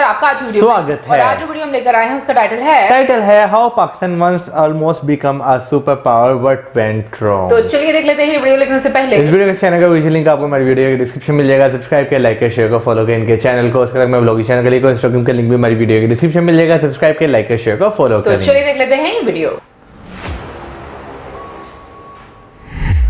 आपका आज वीडियो स्वागत है। और आज जो वीडियो हम लेकर आए हैं उसका टाइटल है how Pakistan once almost become a super power what went wrong. तो चलिए देख लेते हैं वीडियो देखने से पहले इस वीडियो के चैनल का विजुअल लिंक आपको हमारी वीडियो के डिस्क्रिप्शन मिल जाएगा। सब्सक्राइब कर, लाइक कर, शेयर कर, फॉलो कर इनके चैनल को। उसके बाद मैं ब्लॉगिंग चैनल का लिंक और इंस्टाग्राम का लिंक भी हमारी वीडियो के डिस्क्रिप्शन मिल जाएगा। सब्सक्राइब कर, लाइक कर, शेयर कर, फॉलो कर। तो चलिए देख लेते हैं ये वीडियो।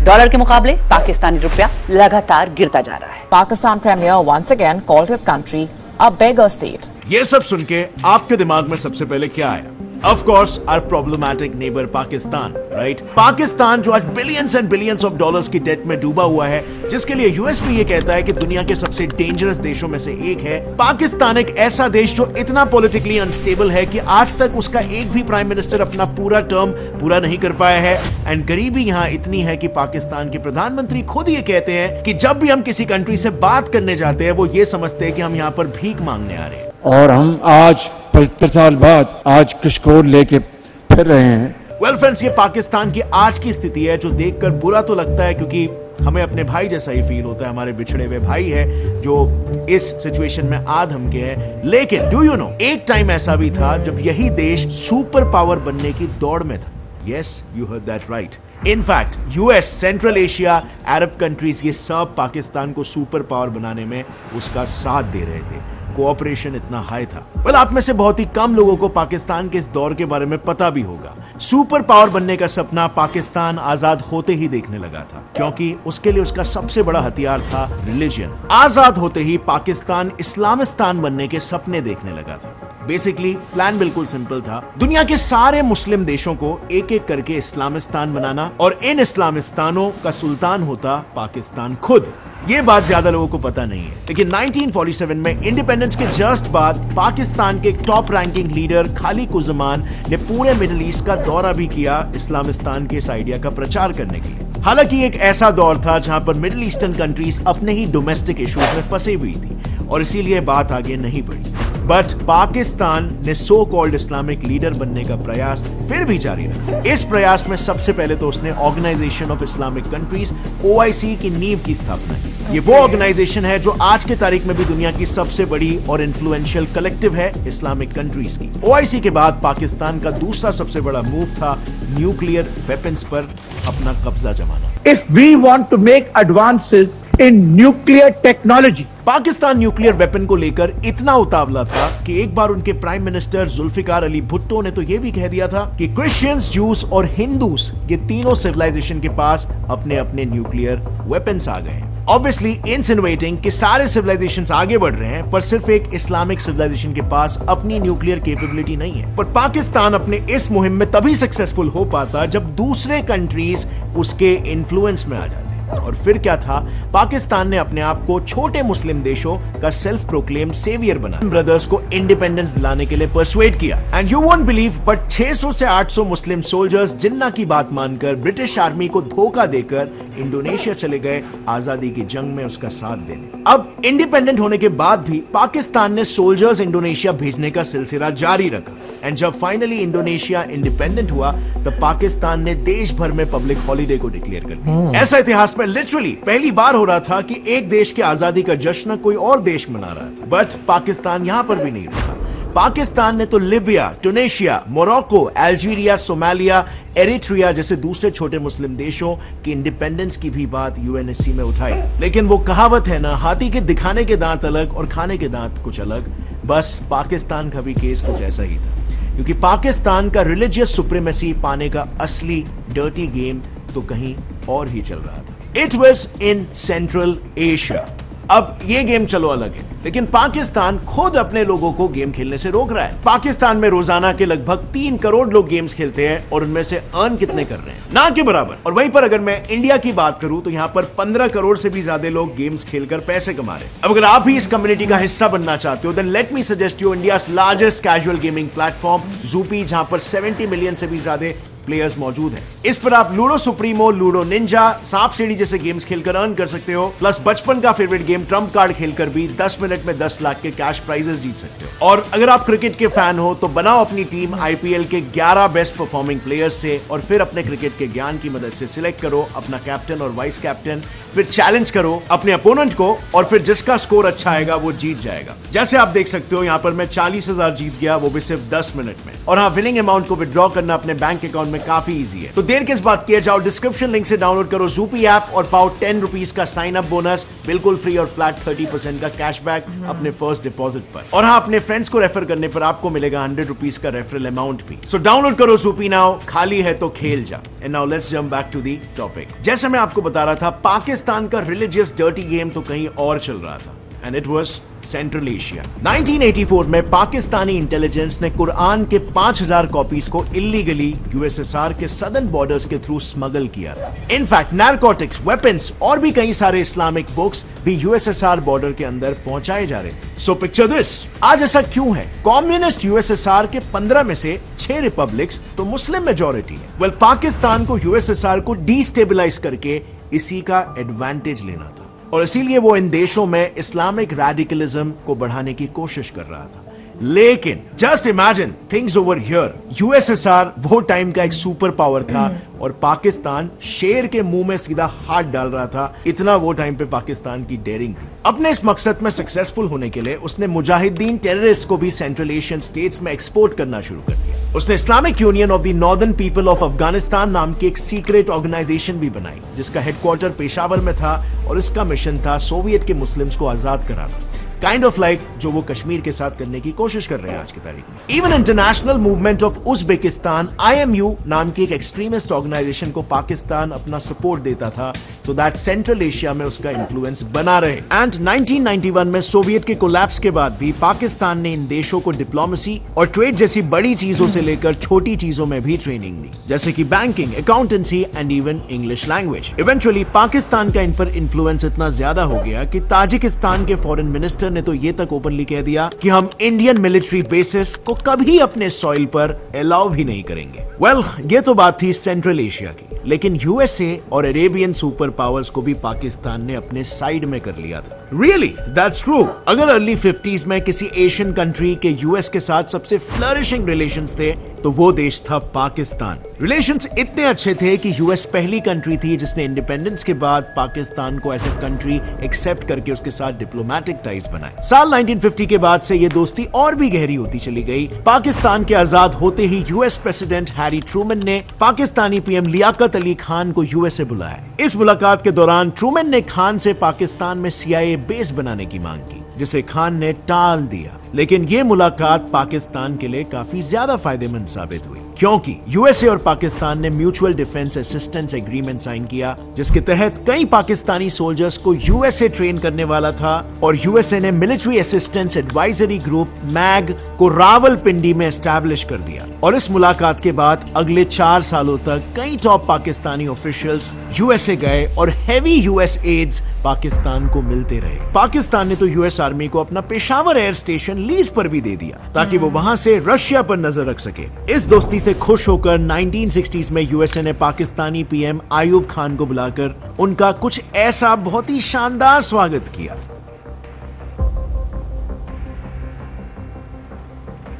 डॉलर के मुकाबले पाकिस्तानी रुपया लगातार गिरता जा रहा है। Pakistan Premier once again called his country a beggar state. ये सब सुन के आपके दिमाग में सबसे पहले क्या आया? Of course, our problematic neighbor Pakistan, right? Pakistan जो आज billions and billions of dollars की डेट में डूबा हुआ है, जिसके लिए यूएस भी ये कहता है कि दुनिया के सबसे डेंजरस देशों में से एक है। पाकिस्तान एक ऐसा देश जो इतना पॉलिटिकली अनस्टेबल है कि आज तक उसका एक भी प्राइम मिनिस्टर अपना पूरा टर्म पूरा नहीं कर पाया है। एंड गरीबी यहाँ इतनी है कि पाकिस्तान के प्रधानमंत्री खुद ये कहते हैं कि जब भी हम किसी कंट्री से बात करने जाते हैं वो ये समझते हैं कि हम यहाँ पर भीख मांगने आ रहे हैं। और हम आज 75 साल बाद आज कशकोर लेके फिर रहे हैं। वेल फ्रेंड्स, ये पाकिस्तान की आज की स्थिति है जो देखकर बुरा तो लगता है क्योंकि हमें अपने भाई जैसा ही फील होता है। हमारे बिछड़े हुए भाई है जो इस सिचुएशन में आध हम के हैं। लेकिन डू यू नो, एक टाइम ऐसा भी था जब यही देश सुपर पावर बनने की दौड़ में था। Yes, you heard that right. In fact US, central Asia, Arab countries, ये सब पाकिस्तान को सुपर पावर बनाने में उसका साथ दे रहे थे। कोऑपरेशन इतना हाई था। वेल, आप में से बहुत ही कम लोगों को पाकिस्तान के इस दौर के बारे में पता भी होगा। सुपर पावर बनने का सपना पाकिस्तान आजाद होते ही देखने लगा था, क्योंकि उसके लिए उसका सबसे बड़ा हथियार था रिलीजन। आजाद होते ही पाकिस्तान इस्लामिस्तान बनने के सपने देखने लगा था। बेसिकली प्लान बिल्कुल सिंपल था, दुनिया के सारे मुस्लिम देशों को एक एक करके इस्लामिस्तान बनाना और इन इस्लामिस्तानों का सुल्तान होता पाकिस्तान खुद। ये बात ज्यादा लोगों को पता नहीं है, लेकिन 1947 में इंडिपेंडेंस के जस्ट बाद पाकिस्तान के एक टॉप रैंकिंग लीडर खालिकुज़्ज़मान ने पूरे मिडिल ईस्ट का दौरा भी किया इस्लामिस्तान के इस आइडिया का प्रचार करने के लिए। हालांकि एक ऐसा दौर था जहां पर मिडिल ईस्टर्न कंट्रीज अपने ही डोमेस्टिक इश्यूज में फंसी हुई थी और इसीलिए बात आगे नहीं बढ़ी। बट पाकिस्तान ने सो कॉल्ड इस्लामिक लीडर बनने का प्रयास फिर भी जारी रखा। इस प्रयास में सबसे पहले तो उसने organization of Islamic countries OIC की नींव की स्थापना की। ये वो ऑर्गेनाइजेशन है जो आज के तारीख में भी दुनिया की सबसे बड़ी और इन्फ्लुएंशियल कलेक्टिव है इस्लामिक कंट्रीज की। OIC के बाद पाकिस्तान का दूसरा सबसे बड़ा मूव था न्यूक्लियर वेपन्स पर अपना कब्जा जमाना। If we want to make advances in nuclear technology, Pakistan nuclear weapon को लेकर इतना उतावला था कि एक बार उनके प्राइम मिनिस्टर जुल्फिकार अली भुट्टो ने तो यह भी कह दिया था कि क्रिश्चियंस, जूस और हिंदूस, ये तीनों सिविलाइजेशन के पास अपने अपने न्यूक्लियर वेपन्स आ गए हैं। ऑब्वियसली इंसिनुएटिंग कि सारे सिविलाइजेशंस आगे बढ़ रहे हैं पर सिर्फ एक इस्लामिक सिविलाइजेशन के पास अपनी न्यूक्लियर कैपेबिलिटी नहीं है। पर पाकिस्तान अपने इस मुहिम में तभी सक्सेसफुल हो पाता जब दूसरे कंट्रीज उसके इन्फ्लुएंस में आ जाते। और फिर क्या था, पाकिस्तान ने अपने आप को छोटे मुस्लिम देशों का सेल्फ प्रोक्लेम सेवियर बना ब्रदर्स को इंडिपेंडेंस दिलाने के लिए परसुएड किया। And you won't believe, but 600 से 800 मुस्लिम सोल्जर्स जिन्ना की बात मानकर ब्रिटिश आर्मी को धोखा देकर इंडोनेशिया चले गए आजादी की जंग में उसका साथ देने। अब इंडिपेंडेंट होने के बाद भी पाकिस्तान ने सोल्जर्स इंडोनेशिया भेजने का सिलसिला जारी रखा। एंड जब फाइनली इंडोनेशिया इंडिपेंडेंट हुआ तब पाकिस्तान ने देश भर में पब्लिक हॉलीडे को डिक्लेयर कर दिया। ऐसा इतिहास में लिटरली पहली बार हो रहा था कि एक देश की आजादी का जश्न कोई और देश मना रहा था। बट पाकिस्तान यहां पर भी नहीं रुका। पाकिस्तान ने तो Libya, Tunisia, Morocco, Algeria, Somalia, Eritrea जैसे दूसरे छोटे मुस्लिम देशों की इंडिपेंडेंस की भी बात UNSC में उठाई। लेकिन वो कहावत है ना, हाथी के दिखाने के दांत अलग और खाने के दांत कुछ अलग। बस पाकिस्तान का भी केस कुछ ऐसा ही था, क्योंकि पाकिस्तान का रिलीजियस सुप्रीमेसी पाने का असली डर्टी गेम तो कहीं और ही चल रहा था। It was in central Asia. अब ये गेम चलो अलग है, लेकिन पाकिस्तान खुद अपने लोगों को गेम खेलने से रोक रहा है। पाकिस्तान में रोजाना के लगभग 3 करोड़ लोग गेम्स खेलते हैं और उनमें से अर्न कितने कर रहे हैं? ना के बराबर। और वहीं पर अगर मैं इंडिया की बात करूं तो यहां पर 15 करोड़ से भी ज्यादा लोग गेम्स खेलकर पैसे कमा रहे हैं। अब अगर आप भी इस कम्युनिटी का हिस्सा बनना चाहते हो, then let me suggest you India's largest casual gaming platform Zupee, जहां पर 70 मिलियन से भी ज्यादा प्लेयर्स मौजूद हैं। इस पर आप लूडो सुप्रीमो, लूडो निंजा, सांप सीढ़ी जैसे गेम्स खेलकर अर्न कर सकते हो। प्लस बचपन का फेवरेट गेम ट्रम्प कार्ड खेलकर भी 10 मिनट में 10 लाख के कैश प्राइजेस जीत सकते हो। और अगर आप क्रिकेट के फैन हो तो बनाओ अपनी टीम IPL के 11 बेस्ट परफॉर्मिंग प्लेयर्स से और फिर अपने क्रिकेट के ज्ञान की मदद से सिलेक्ट करो अपना कैप्टन और वाइस कैप्टन फिर चैलेंज करो अपने अपोनेंट को और फिर जिसका स्कोर अच्छा आएगा वो जीत जाएगा। जैसे आप देख सकते हो यहाँ पर मैं 40,000 जीत गया, वो भी सिर्फ 10 मिनट में। और हाँ, विनिंग अमाउंट को विड्रॉ करना अपने बैंक अकाउंट में काफी इजी है। तो देर किस बात की है, जाओ डिस्क्रिप्शन लिंक से डाउनलोड करो ज़ूपी ऐप और पाओ 10 रुपीज का साइन अप बोनस, बिल्कुल फ्री और फ्लैट 30% का कैशबैक अपने फर्स्ट डिपॉजिट पर। और हाँ, अपने फ्रेंड्स को रेफर करने पर आपको मिलेगा 100 रुपीज का रेफरल अमाउंट भी। सो डाउनलोड करो ज़ूपी नाउ, खाली है तो खेल जा। And now let's jump back to the topic. जैसे मैं आपको बता रहा था, पाकिस्तान का रिलीजियस डर्टी गेम तो कहीं और चल रहा था, and it was central Asia. 1984 में पाकिस्तानी इंटेलिजेंस ने कुरान के 5000 कॉपीज को इलीगली यूएसएसआर के सदर्न बॉर्डर्स के थ्रू स्मगल किया था। इनफैक्ट नारकोटिक्स, वेपन्स और भी कई सारे इस्लामिक बुक्स भी यूएसएसआर बॉर्डर के अंदर पहुंचाए जा रहे थे। सो पिक्चर दिस, आज ऐसा क्यों है? कम्युनिस्ट यूएसएसआर के 15 में से 6 रिपब्लिक्स तो मुस्लिम मेजॉरिटी है। वेल, पाकिस्तान को यूएसएसआर को डिस्टेबलाइज करके इसी का एडवांटेज लेना था और इसीलिए वो इन देशों में इस्लामिक रेडिकलिज्म को बढ़ाने की कोशिश कर रहा था। लेकिन just imagine things over here, USSR वो टाइम का एक सुपर पावर था और पाकिस्तान शेर के मुंह में सीधा हाथ डाल रहा था। इतना वो टाइम पे पाकिस्तान की डेयरिंग थी। अपने इस मकसद में सक्सेसफुल होने के लिए उसने मुजाहिदीन टेररिस्ट को भी सेंट्रल एशियन स्टेट्स में एक्सपोर्ट करना शुरू कर दिया। उसने Islamic union of the northern people of Afghanistan नाम की एक सीक्रेट ऑर्गेनाइजेशन भी बनाई, जिसका हेडक्वार्टर पेशावर में था और इसका मिशन था सोवियत के मुस्लिम्स को आजाद कराना। काइंड ऑफ लाइक जो वो कश्मीर के साथ करने की कोशिश कर रहे हैं आज की तारीख में। Even international movement of Uzbekistan IMU नाम की एक एक्सट्रीमिस्ट ऑर्गेनाइजेशन को पाकिस्तान अपना सपोर्ट देता था, सो दैट सेंट्रल एशिया में उसका इन्फ्लुएंस बना रहे। एंड 1991 में सोवियत के कोलैप्स के बाद भी पाकिस्तान ने इन देशों को डिप्लोमेसी और ट्रेड जैसी बड़ी चीजों से लेकर छोटी चीजों में भी ट्रेनिंग दी, जैसे कि banking, accountancy and even English language. Eventually Pakistan का इन पर इन्फ्लुएंस इतना ज्यादा हो गया कि ताजिकिस्तान के फॉरेन मिनिस्टर ने तो ये तक ओपनली कह दिया कि हम इंडियन मिलिट्री बेसिस को कभी अपने सॉइल पर अलाउ भी नहीं करेंगे। वेल, ये तो बात थी सेंट्रल एशिया की, लेकिन यूएसए और अरेबियन सुपर पावर्स को भी पाकिस्तान ने अपने साइड में कर लिया था। Really, that's true. अगर अर्ली 50s में किसी एशियन कंट्री के यूएस के साथ सबसे फ्लरिशिंग रिलेशंस थे तो वो देश था पाकिस्तान। रिलेशंस इतने अच्छे थे कि यूएस पहली कंट्री थी जिसने इंडिपेंडेंस के बाद पाकिस्तान को एज ए कंट्री एक्सेप्ट करके उसके साथ डिप्लोमेटिक टाइज बनाए। साल 1950 के बाद से ये दोस्ती और भी गहरी होती चली गई। पाकिस्तान के आजाद होते ही यूएस प्रेसिडेंट हैरी ट्रूमैन ने पाकिस्तानी पीएम लियाकत अली खान को यूएसए बुलाया। इस मुलाकात के दौरान ट्रूमैन ने खान से पाकिस्तान में CIA बेस बनाने की मांग की, जिसे खान ने टाल दिया। लेकिन ये मुलाकात पाकिस्तान के लिए काफी ज्यादा फायदेमंद साबित हुई, क्योंकि यूएसए और पाकिस्तान ने mutual defence assistance agreement sign किया, जिसके तहत कई पाकिस्तानी सोल्जर्स को यूएसए ट्रेन करने वाला था और यूएसए ने military assistance advisory group MAG को रावलपिंडी में एस्टैब्लिश कर दिया। और इस मुलाकात के बाद अगले 4 सालों तक कई टॉप पाकिस्तानी ऑफिशियल्स यूएसए गए और हेवी यूएस एड्स पाकिस्तान को मिलते रहे। पाकिस्तान ने तो यूएस आर्मी को अपना पेशावर एयर स्टेशन लीज पर भी दे दिया ताकि वो वहां से रशिया पर नजर रख सके। इस दोस्ती से खुश होकर 1960s में यूएसए ने पाकिस्तानी पीएम आयूब खान को बुलाकर उनका कुछ ऐसा बहुत ही शानदार स्वागत किया।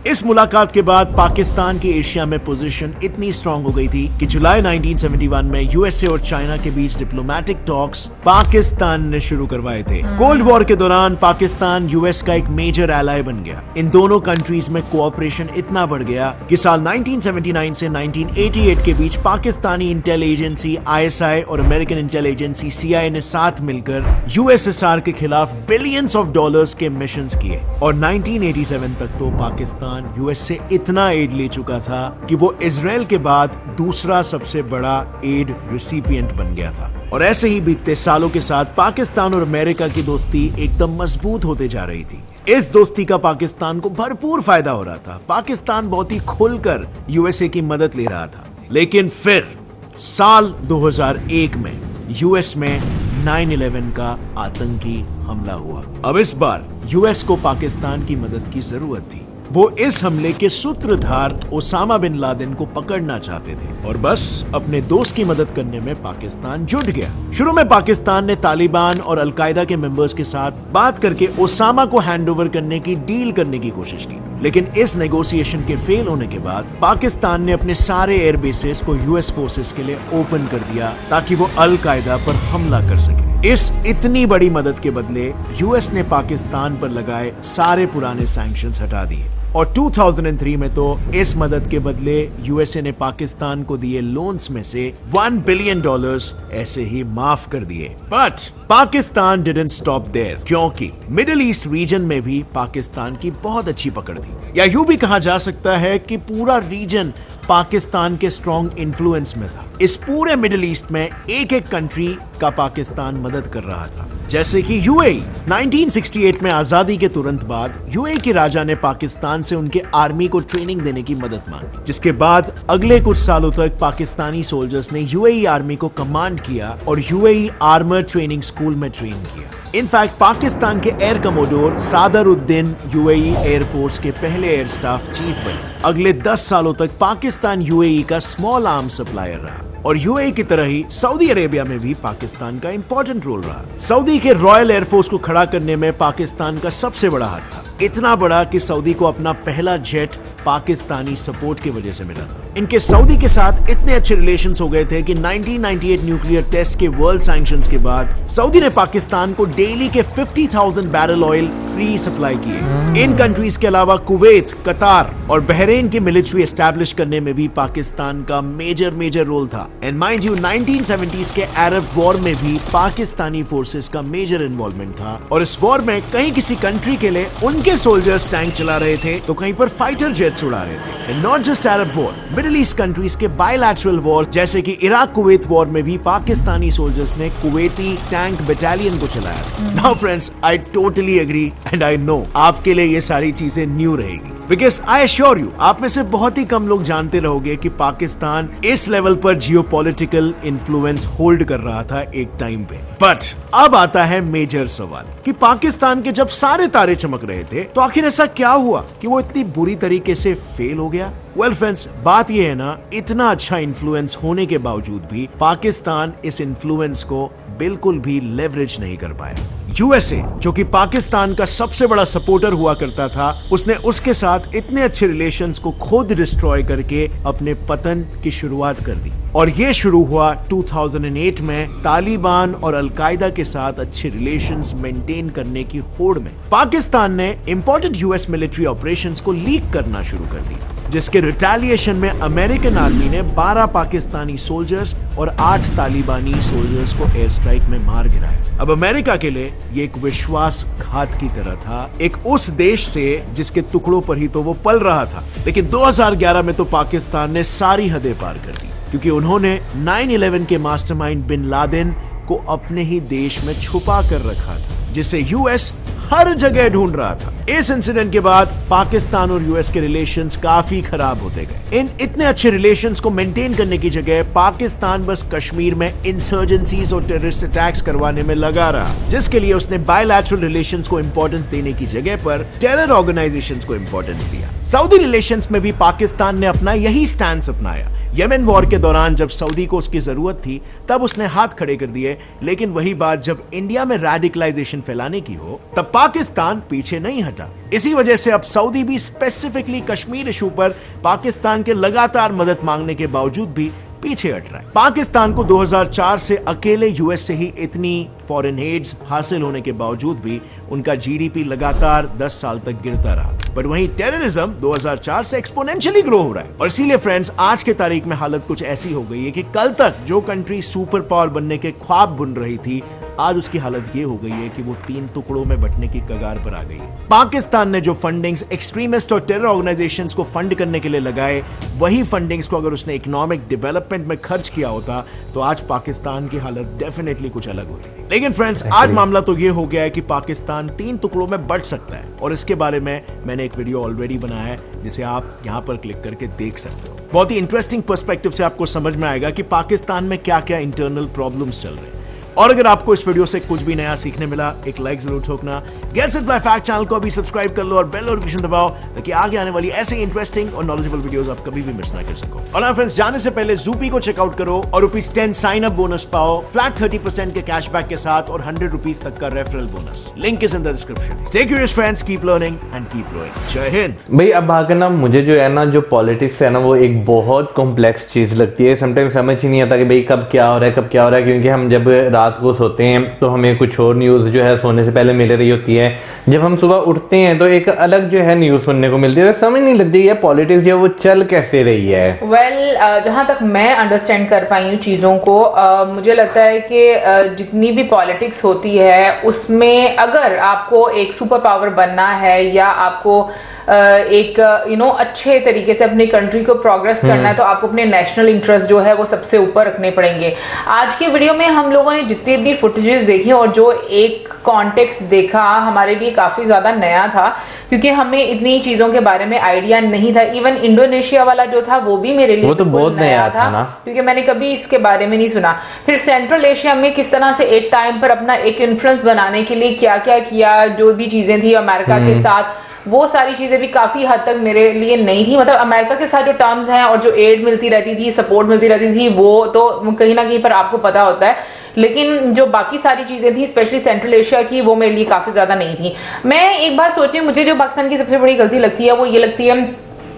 इस मुलाकात के बाद पाकिस्तान की एशिया में पोजीशन इतनी स्ट्रांग हो गई थी कि जुलाई 1971 में यूएसए और चाइना के बीच डिप्लोमेटिक टॉक्स पाकिस्तान ने शुरू करवाए थे। कोल्ड वॉर के दौरान पाकिस्तान यूएस का एक मेजर एलाय बन गया। इन दोनों कंट्रीज में कोऑपरेशन इतना बढ़ गया कि साल 1979 से 1988 के बीच पाकिस्तानी इंटेल एजेंसी ISI और अमेरिकन इंटेल एजेंसी CIA ने साथ मिलकर यूएसएसआर के खिलाफ बिलियंस ऑफ डॉलर्स के मिशंस किए और 1987 तक तो पाकिस्तान यूएस से इतना एड ले चुका था कि वो इजराइल के बाद दूसरा सबसे बड़ा एड रिसिपिएंट बन गया था। और ऐसे ही बीतते सालों के साथ पाकिस्तान और अमेरिका की दोस्ती एकदम मजबूत होते जा रही थी। इस दोस्ती का पाकिस्तान को भरपूर फायदा हो रहा था। पाकिस्तान बहुत ही खुलकर यूएसए की मदद ले रहा था। लेकिन फिर साल 2001 में यूएस में 9/11 का आतंकी हमला हुआ। अब इस बार यूएस को पाकिस्तान की मदद की जरूरत थी। वो इस हमले के सूत्रधार ओसामा बिन लादेन को पकड़ना चाहते थे और बस अपने दोस्त की मदद करने में पाकिस्तान जुट गया। शुरू में पाकिस्तान ने तालिबान और अलकायदा के मेंबर्स के साथ बात करके ओसामा को हैंडओवर करने की डील करने की कोशिश की, लेकिन इस नेगोशिएशन के फेल होने के बाद पाकिस्तान ने अपने सारे एयर बेसेस को यूएस फोर्सेस के लिए ओपन कर दिया ताकि वो अलकायदा पर हमला कर सके। इस इतनी बड़ी मदद के बदले यूएस ने पाकिस्तान पर लगाए सारे पुराने सैंक्शंस हटा दिए और 2003 में तो इस मदद के बदले यूएसए ने पाकिस्तान को दिए लोन्स में से $1 बिलियन ऐसे ही माफ कर दिए। But Pakistan didn't stop there, क्योंकि मिडिल ईस्ट रीजन में भी पाकिस्तान की बहुत अच्छी पकड़ थी, या यूं भी कहा जा सकता है कि पूरा रीजन पाकिस्तान के स्ट्रॉन्ग इन्फ्लुएंस में था। इस पूरे मिडिल ईस्ट में एक एक कंट्री का पाकिस्तान मदद कर रहा था, जैसे कि यूएई। 1968 में आजादी के तुरंत बाद यूएई के राजा ने पाकिस्तान से उनके आर्मी को ट्रेनिंग देने की मदद मांगी, जिसके बाद अगले कुछ सालों तक पाकिस्तानी सोल्जर्स ने यूएई आर्मी को कमांड किया और यूएई आर्मर ट्रेनिंग स्कूल में ट्रेन किया। इनफैक्ट पाकिस्तान के एयर कमोडोर सादरुद्दीन यूएई एयरफोर्स के पहले एयर स्टाफ चीफ बने। अगले 10 सालों तक पाकिस्तान यूएई का स्मॉल आर्म्स सप्लायर रहा और यूएई की तरह ही सऊदी अरेबिया में भी पाकिस्तान का इंपॉर्टेंट रोल रहा। सऊदी के रॉयल एयरफोर्स को खड़ा करने में पाकिस्तान का सबसे बड़ा हाथ था, इतना बड़ा कि सऊदी को अपना पहला जेट पाकिस्तानी सपोर्ट की वजह से मिला था। इनके सऊदी के साथ इतने अच्छे रिलेशंस हो गए थे कि 1998 न्यूक्लियर टेस्ट के वर्ल्ड सैंक्शंस के बाद सऊदी ने पाकिस्तान को डेली के 50,000 बैरल ऑयल फ्री सप्लाई किए। इन कंट्रीज के अलावा कुवैत, कतार और बहरीन की मिलिट्री एस्टैब्लिश करने में भी पाकिस्तान का मेजर रोल था। एंड माइंड यू 1970s के अरब वॉर में भी पाकिस्तानी फोर्सेस का मेजर इन्वॉल्वमेंट था और इस वॉर में कहीं किसी कंट्री के लिए उनके सोल्जर्स टैंक चला रहे थे तो कहीं पर फाइटर जेट्स उड़ा रहे थे। And not just Arab war, middle east countries के बायलैटरल वॉर जैसे कि इराक कुवैत वॉर में भी पाकिस्तानी सोल्जर्स ने कुवैती टैंक बटालियन को चलाया था। Now friends, I totally agree and I know आपके लिए ये सारी चीजें न्यू रहेगी, बिकॉज आई एश्योर यू आप में से बहुत ही कम लोग जानते रहोगे कि पाकिस्तान इस लेवल पर जियोपॉलिटिकल इन्फ्लुएंस होल्ड कर रहा था एक टाइम पे। बट अब आता है मेजर सवाल कि पाकिस्तान के जब सारे तारे चमक रहे थे तो आखिर ऐसा क्या हुआ कि वो इतनी बुरी तरीके से फेल हो गया? वेल फ्रेंड्स, बात ये है ना, इतना अच्छा इन्फ्लुएंस होने के बावजूद भी पाकिस्तान इस इन्फ्लुएंस को बिल्कुल भी लेवरेज नहीं कर पाया। यूएसए, जो कि पाकिस्तान का सबसे बड़ा सपोर्टर हुआ करता था, उसने उसके साथ इतने अच्छे रिलेशंस को खुद डिस्ट्रॉय करके अपने पतन की शुरुआत कर दी। और ये शुरू हुआ 2008 में तालिबान और अलकायदा के साथ अच्छे रिलेशंस मेंटेन करने की होड़ में। पाकिस्तान ने इंपॉर्टेंट यूएस मिलिट्री ऑपरेशंस को लीक करना शुरू कर दिया, जिसके रिटेलिएशन में अमेरिकन आर्मी ने 12 पाकिस्तानी सोल्जर्स और 8 तालिबानी सोल्जर्स को एयर स्ट्राइक में मार गिराया। अब अमेरिका के लिए ये एक विश्वासघात की तरह था, एक उस देश से जिसके टुकड़ों पर ही तो वो पल रहा था। लेकिन 2011 में तो पाकिस्तान ने सारी हदें पार कर दी, क्योंकि उन्होंने 9/11 के मास्टरमाइंड बिन लादेन को अपने ही देश में छुपा कर रखा था, जिसे यूएस हर जगह ढूंढ रहा था। इस इंसिडेंट के बाद पाकिस्तान और यूएस के रिलेशंस काफी खराब होते गए। इन इतने अच्छे रिलेशंस को मेंटेन करने की जगह पाकिस्तान बस कश्मीर में इंसर्जेंसीज और टेररिस्ट अटैक्स करवाने में लगा रहा, जिसके लिए उसने बायलैटरल रिलेशंस को इंपॉर्टेंस देने की जगह पर टेरर ऑर्गेनाइजेशंस को इंपॉर्टेंस दिया। सऊदी रिलेशंस में भी पाकिस्तान ने अपना यही स्टैंड अपनाया। यमन वॉर के दौरान जब सऊदी को उसकी जरूरत थी तब उसने हाथ खड़े कर दिए, लेकिन वही बात जब इंडिया में रेडिकलाइजेशन फैलाने की हो तब पाकिस्तान पीछे नहीं हटा। इसी वजह से अब सऊदी भी स्पेसिफिकली कश्मीर इशू पर पाकिस्तान के लगातार मदद मांगने के बावजूद भी पीछे हट रहा है। पाकिस्तान को 2004 से अकेले यूएस से ही इतनी फॉरेन एड्स हासिल होने के बावजूद भी उनका जीडीपी लगातार 10 साल तक गिरता रहा। बट वहीं टेररिज्म 2004 से एक्सपोनेंशियली ग्रो हो रहा है। और इसीलिए फ्रेंड्स, आज के तारीख में हालत कुछ ऐसी हो गई है कि कल तक जो कंट्री सुपर पावर बनने के ख्वाब बुन रही थी, आज उसकी हालत ये हो गई है कि वो 3 टुकड़ों में बंटने की कगार पर आ गई है। पाकिस्तान ने जो फंडिंग्स एक्सट्रीमिस्ट और टेरर ऑर्गेनाइजेशंस को फंड करने के लिए लगाए, वही फंडिंग्स को अगर उसने इकोनॉमिक डेवलपमेंट में खर्च किया होता तो आज पाकिस्तान की हालत डेफिनेटली कुछ अलग होती। लेकिन फ्रेंड्स, आज मामला तो ये हो गया है कि पाकिस्तान 3 टुकड़ों में बंट सकता है, और इसके बारे में मैंने एक वीडियो ऑलरेडी बनाया है, जिसे आप यहाँ पर क्लिक करके देख सकते हो। बहुत ही इंटरेस्टिंग पर्सपेक्टिव से आपको समझ में आएगा कि पाकिस्तान में क्या क्या इंटरनल प्रॉब्लम्स चल रहे हैं। और अगर आपको इस वीडियो से कुछ भी नया सीखने मिला, एक लाइक जरूर ठोकना। Gets it by fact channel को अभी सब्सक्राइब कर लो और बेल नोटिफिकेशन दबाओ, ताकि आगे आने वाली ऐसे इंटरेस्टिंग और नॉलेजेबल वीडियोस आप कभी भी मिस ना कर सको। और हाँ फ्रेंड्स, जाने से पहले ज़ूपी को चेकआउट करो और ₹10 साइन अप बोनस पाओ, फ्लैट 30% के कैशबैक के साथ और ₹100 तक का referral bonus. Link is in the description. Stay curious friends, keep learning and keep growing. जय हिंद। भाई अब आकर ना मुझे जो है ना, जो पॉलिटिक्स है ना, वो एक बहुत कॉम्प्लेक्स चीज लगती है। समटाइम्स समझ ही नहीं आता कि भाई कब क्या हो रहा है, कब क्या हो रहा है, क्योंकि हम जब रात को सोते हैं तो हमें कुछ और न्यूज़ जो है सोने से पहले मिल रही होती है, जब हम सुबह उठते हैं तो एक अलग जो है न्यूज़ सुनने को मिलती है, समझ नहीं लगती है पॉलिटिक्स जो वो चल कैसे रही है। जहां तक मैं अंडरस्टैंड कर पाई हूँ चीज़ों को, मुझे लगता है कि जितनी भी पॉलिटिक्स होती है उसमें अगर आपको एक सुपर पावर बनना है या आपको एक अच्छे तरीके से अपनी कंट्री को प्रोग्रेस करना है तो आपको अपने नेशनल इंटरेस्ट जो है वो सबसे ऊपर रखने पड़ेंगे। आज के वीडियो में हम लोगों ने जितनी भी फुटेजेस देखी और जो एक कॉन्टेक्स्ट देखा हमारे लिए काफी ज्यादा नया था, क्योंकि हमें इतनी चीजों के बारे में आइडिया नहीं था। इवन इंडोनेशिया वाला जो था वो भी मेरे लिए वो तो बहुत नया था ना, क्योंकि मैंने कभी इसके बारे में नहीं सुना। फिर सेंट्रल एशिया में किस तरह से एक टाइम पर अपना एक इन्फ्लुएंस बनाने के लिए क्या क्या किया, जो भी चीजें थी अमेरिका के साथ, वो सारी चीजें भी काफी हद तक मेरे लिए नहीं थी। मतलब अमेरिका के साथ जो टर्म्स हैं और जो एड मिलती रहती थी, सपोर्ट मिलती रहती थी, वो तो कहीं ना कहीं पर आपको पता होता है, लेकिन जो बाकी सारी चीजें थी स्पेशली सेंट्रल एशिया की, वो मेरे लिए काफी ज्यादा नहीं थी। मैं एक बात सोचती हूँ, मुझे जो पाकिस्तान की सबसे बड़ी गलती लगती है वो ये लगती है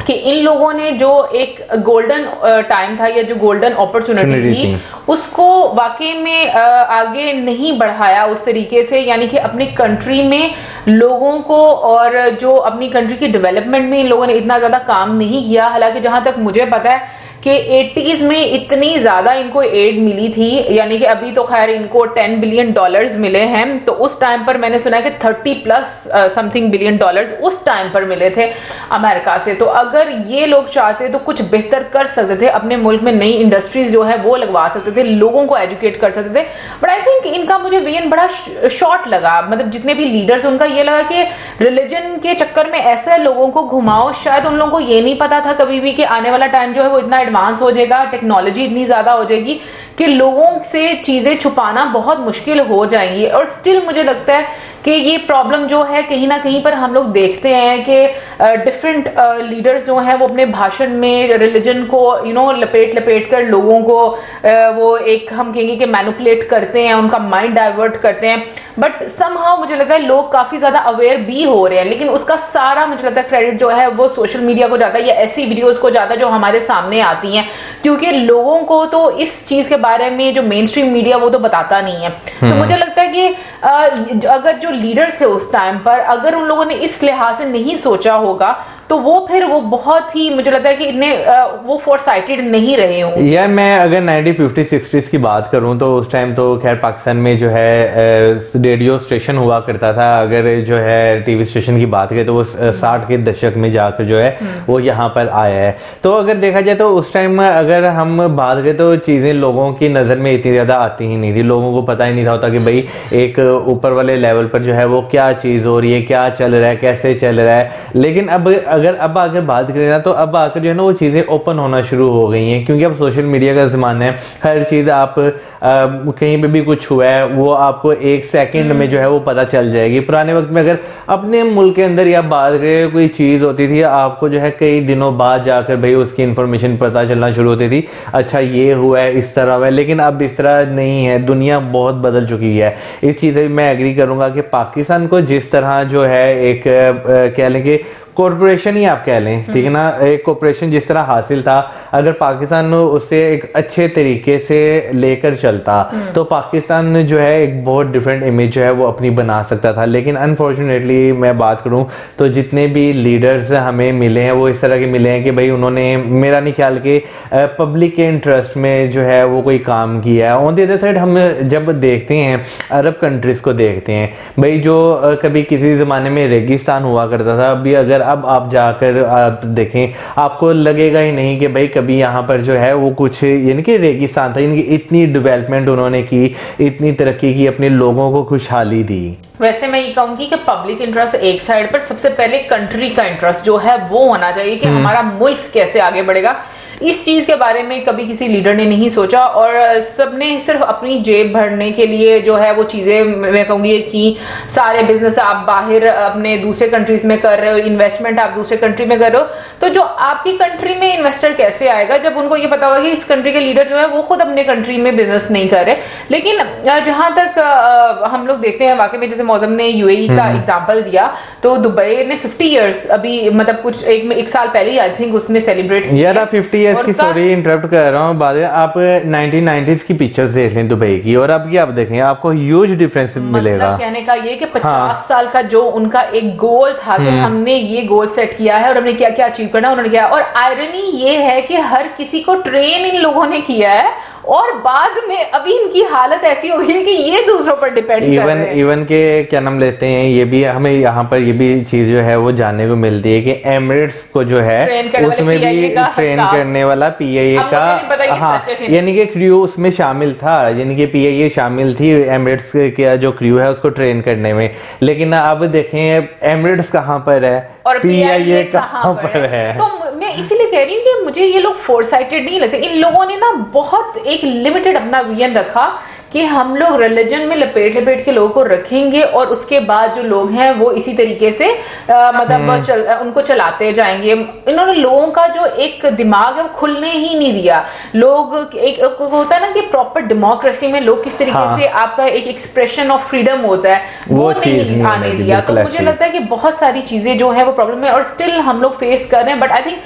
कि इन लोगों ने जो एक गोल्डन टाइम था या जो गोल्डन अपॉर्चुनिटी थी उसको वाकई में आगे नहीं बढ़ाया उस तरीके से, यानी कि अपनी कंट्री में लोगों को और जो अपनी कंट्री की डेवलपमेंट में इन लोगों ने इतना ज्यादा काम नहीं किया। हालांकि जहां तक मुझे पता है कि 80s में इतनी ज्यादा इनको एड मिली थी, यानी कि अभी तो खैर इनको $10 बिलियन मिले हैं, तो उस टाइम पर मैंने सुना है कि 30+ समथिंग बिलियन डॉलर्स उस टाइम पर मिले थे अमेरिका से। तो अगर ये लोग चाहते तो कुछ बेहतर कर सकते थे, अपने मुल्क में नई इंडस्ट्रीज जो है वो लगवा सकते थे, लोगों को एजुकेट कर सकते थे। बट आई थिंक इनका मुझे वेन बड़ा शॉर्ट लगा। मतलब जितने भी लीडर्स, उनका ये लगा कि रिलीजन के चक्कर में ऐसे लोगों को घुमाओ। शायद उन लोगों को ये नहीं पता था कभी भी कि आने वाला टाइम जो है वो इतना एडवांस हो जाएगा, टेक्नोलॉजी इतनी ज्यादा हो जाएगी कि लोगों से चीजें छुपाना बहुत मुश्किल हो जाएंगी। और स्टिल मुझे लगता है कि ये प्रॉब्लम जो है कहीं ना कहीं पर हम लोग देखते हैं कि डिफरेंट लीडर्स जो हैं वो अपने भाषण में रिलीजन को लपेट कर लोगों को वो एक हम कहेंगे कि मैनिपुलेट करते हैं, उनका माइंड डाइवर्ट करते हैं। बट समहाउ मुझे लगता है लोग काफी ज्यादा अवेयर भी हो रहे हैं, लेकिन उसका सारा मुझे लगता है क्रेडिट जो है वो सोशल मीडिया को जाता है या ऐसी वीडियोस को जाता है जो हमारे सामने आती हैं, क्योंकि लोगों को तो इस चीज के बारे में जो मेन स्ट्रीम मीडिया वो तो बताता नहीं है। तो मुझे लगता है कि अगर जो लीडर्स है उस टाइम पर, अगर उन लोगों ने इस लिहाज से नहीं सोचा होगा तो वो फिर वो बहुत ही मुझे लगता है कि इतने वो फोरसाइटेड नहीं रहे होंगे। यार मैं अगर 1950-60s की बात करूं तो उस टाइम तो खैर पाकिस्तान में जो है रेडियो स्टेशन हुआ करता था। अगर जो है टीवी स्टेशन की बात करें तो वो 60 के दशक में जाकर जो है वो यहाँ पर आया है। तो अगर देखा जाए तो उस टाइम अगर हम बात करें तो चीजें लोगों की नजर में इतनी ज्यादा आती ही नहीं थी। लोगों को पता ही नहीं था होता कि भाई एक ऊपर वाले लेवल पर जो है वो क्या चीज हो रही है, क्या चल रहा है, कैसे चल रहा है। लेकिन अब आकर बात करें ना तो अब आकर जो है ना वो चीजें ओपन होना शुरू हो गई हैं, क्योंकि अब सोशल मीडिया का जमाना है। हर चीज आप कहीं पे भी कुछ हुआ है वो आपको 1 सेकंड में जो है वो पता चल जाएगी। पुराने वक्त में अगर अपने मुल्क के अंदर या बात करें कोई चीज होती थी आपको जो है कई दिनों बाद जाकर भाई उसकी इंफॉर्मेशन पता चलना शुरू होती थी, अच्छा ये हुआ है, इस तरह हुआ है। लेकिन अब इस तरह नहीं है, दुनिया बहुत बदल चुकी है। इस चीज से मैं एग्री करूंगा कि पाकिस्तान को जिस तरह जो है एक कह लें कि कॉर्पोरेशन ही आप कह लें, ठीक है ना, एक कॉर्पोरेशन जिस तरह हासिल था, अगर पाकिस्तान उससे एक अच्छे तरीके से लेकर चलता तो पाकिस्तान जो है एक बहुत डिफरेंट इमेज जो है वो अपनी बना सकता था। लेकिन अनफॉर्चुनेटली मैं बात करूं तो जितने भी लीडर्स हमें मिले हैं वो इस तरह के मिले हैं कि भाई उन्होंने मेरा नहीं ख्याल कि पब्लिक के इंटरेस्ट में जो है वो कोई काम किया है। ऑन द अदर साइड हम जब देखते हैं अरब कंट्रीज को देखते हैं, भाई जो कभी किसी जमाने में रेगिस्तान हुआ करता था, अभी अगर अब आप जाकर आप देखें आपको लगेगा ही नहीं कि भाई कभी यहाँ पर जो है वो कुछ यानी कि रेगिस्तान था। यानी कि इतनी डेवलपमेंट उन्होंने की, इतनी तरक्की की, अपने लोगों को खुशहाली दी। वैसे मैं ये कहूंगी कि पब्लिक इंटरेस्ट एक साइड पर, सबसे पहले कंट्री का इंटरेस्ट जो है वो होना चाहिए कि हमारा मुल्क कैसे आगे बढ़ेगा। इस चीज के बारे में कभी किसी लीडर ने नहीं सोचा और सबने सिर्फ अपनी जेब भरने के लिए जो है वो चीजें मैं कहूंगी कि सारे बिजनेस आप बाहर अपने दूसरे कंट्रीज में कर रहे हो, इन्वेस्टमेंट आप दूसरे कंट्री में कर रहे हो, तो जो आपकी कंट्री में इन्वेस्टर कैसे आएगा जब उनको ये पता होगा कि इस कंट्री के लीडर जो है वो खुद अपने कंट्री में बिजनेस नहीं कर रहे। लेकिन जहां तक हम लोग देखते हैं वाकई में, जैसे मौजम ने यूएई का एग्जाम्पल दिया, तो दुबई ने 50 ईयर्स अभी मतलब कुछ एक साल पहले आई थिंक उसने सेलिब्रेट किया 50 इसकी सॉरी इंटरप्ट कर रहा हूँ, बाद आप 1990s की पिक्चर्स देख लें दुबई की और अब की आप देखें, आपको ह्यूज डिफरेंस मिलेगा। कहने का ये कि 50 साल का जो उनका एक गोल था कि हमने ये गोल सेट किया है और हमने क्या क्या अचीव करना उन्होंने किया, और आयरनी ये है कि हर किसी को ट्रेन इन लोगों ने किया है और बाद में अभी इनकी हालत ऐसी हो गई है कि ये दूसरों पर डिपेंड कर रहे हैं। इवन के क्या नाम लेते हैं, ये भी हमें यहाँ पर ये भी चीज जो है वो जानने को मिलती है कि एमिरेट्स को जो है उसमें भी ट्रेन करने वाला PIA का, हाँ, यानी कि क्रू उसमें शामिल था, यानी कि PIA शामिल थी एमिरेट्स का जो क्रू है उसको ट्रेन करने में। लेकिन अब देखें एमिरेट्स कहाँ पर है और PIA कहाँ पर है। तो मैं इसीलिए कह रही हूँ कि मुझे ये लोग फोरसाइटेड नहीं लगते। इन लोगों ने ना बहुत एक लिमिटेड अपना विजन रखा कि हम लोग रिलीजन में लपेट के लोगों को रखेंगे और उसके बाद जो लोग हैं वो इसी तरीके से मतलब उनको चलाते जाएंगे। इन्होंने लोगों का जो एक दिमाग है वो खुलने ही नहीं दिया। लोग एक होता है ना कि प्रॉपर डेमोक्रेसी में लोग किस तरीके से आपका एक एक्सप्रेशन ऑफ फ्रीडम होता है वो नहीं आने दिया। तो मुझे लगता है कि बहुत सारी चीजें जो है वो प्रॉब्लम है और स्टिल हम लोग फेस कर रहे हैं। बट आई थिंक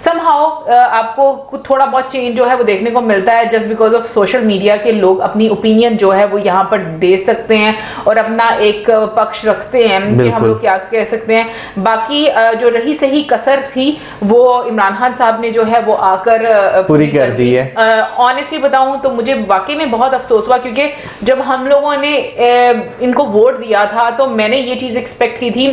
समहाउ आपको थोड़ा बहुत चेंज जो है वो देखने को मिलता है just because of social media के लोग अपनी ओपिनियन जो है वो यहाँ पर दे सकते हैं और अपना एक पक्ष रखते हैं कि हम लोग क्या कह सकते हैं। बाकी जो रही सही कसर थी वो इमरान खान साहब ने जो है वो आकर पूरी कर दी है। ऑनेस्टली बताऊं तो मुझे वाकई में बहुत अफसोस हुआ क्योंकि जब हम लोगों ने इनको वोट दिया था तो मैंने ये चीज एक्सपेक्ट की थी।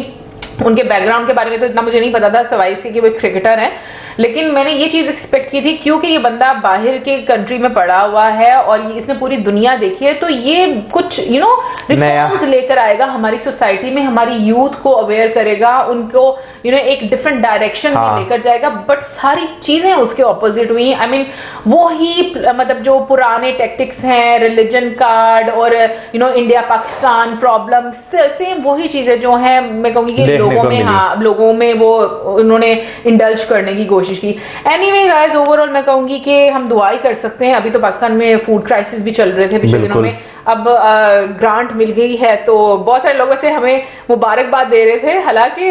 उनके बैकग्राउंड के बारे में तो इतना मुझे नहीं पता था सवाई से कि वो क्रिकेटर हैं, लेकिन मैंने ये चीज एक्सपेक्ट की थी क्योंकि ये बंदा बाहर के कंट्री में पड़ा हुआ है और इसने पूरी दुनिया देखी है, तो ये कुछ रिफॉर्म्स लेकर आएगा हमारी सोसाइटी में, हमारी यूथ को अवेयर करेगा, उनको एक डिफरेंट डायरेक्शन में लेकर जाएगा। बट सारी चीजें उसके ऑपोजिट हुई। आई मीन वो ही मतलब जो पुराने टैक्टिक्स हैं, रिलीजन कार्ड और इंडिया पाकिस्तान प्रॉब्लम, सेम वही चीजें जो है मैं कहूंगी कि लोगों में वो उन्होंने इंडल्ज करने की कोशिश की। एनीवे गाइस, ओवरऑल मैं कहूंगी कि हम दुआ ही कर सकते हैं। अभी तो पाकिस्तान में फूड क्राइसिस भी चल रहे थे पिछले दिनों में, अब ग्रांट मिल गई है तो बहुत सारे लोगों से हमें मुबारकबाद दे रहे थे। हालांकि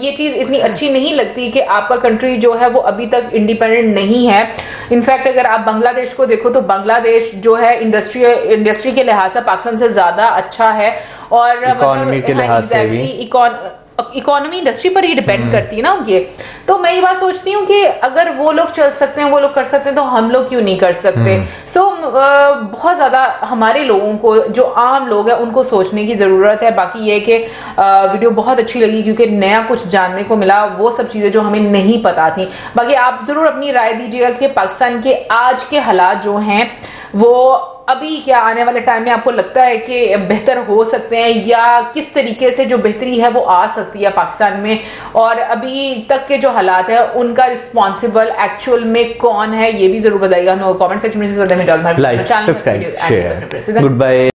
ये चीज इतनी अच्छी नहीं लगती कि आपका कंट्री जो है वो अभी तक इंडिपेंडेंट नहीं है। इनफैक्ट अगर आप बांग्लादेश को देखो तो बांग्लादेश जो है इंडस्ट्री के लिहाज से पाकिस्तान से ज्यादा अच्छा है और इकोनॉमी के लिहाज से भी इकोनॉमी इंडस्ट्री पर ही डिपेंड करती है ना उनके। तो मैं ये बात सोचती हूँ कि अगर वो लोग चल सकते हैं, वो लोग कर सकते हैं, तो हम लोग क्यों नहीं कर सकते। सो बहुत ज्यादा हमारे लोगों को, जो आम लोग हैं, उनको सोचने की जरूरत है। बाकी ये कि वीडियो बहुत अच्छी लगी क्योंकि नया कुछ जानने को मिला, वो सब चीजें जो हमें नहीं पता थी। बाकी आप जरूर अपनी राय दीजिएगा कि पाकिस्तान के आज के हालात जो हैं वो अभी क्या आने वाले टाइम में आपको लगता है कि बेहतर हो सकते हैं या किस तरीके से जो बेहतरी है वो आ सकती है पाकिस्तान में, और अभी तक के जो हालात है उनका रिस्पॉन्सिबल एक्चुअल में कौन है, ये भी जरूर बताइएगा हमें कमेंट सेक्शन में। Like, subscribe, share, good bye.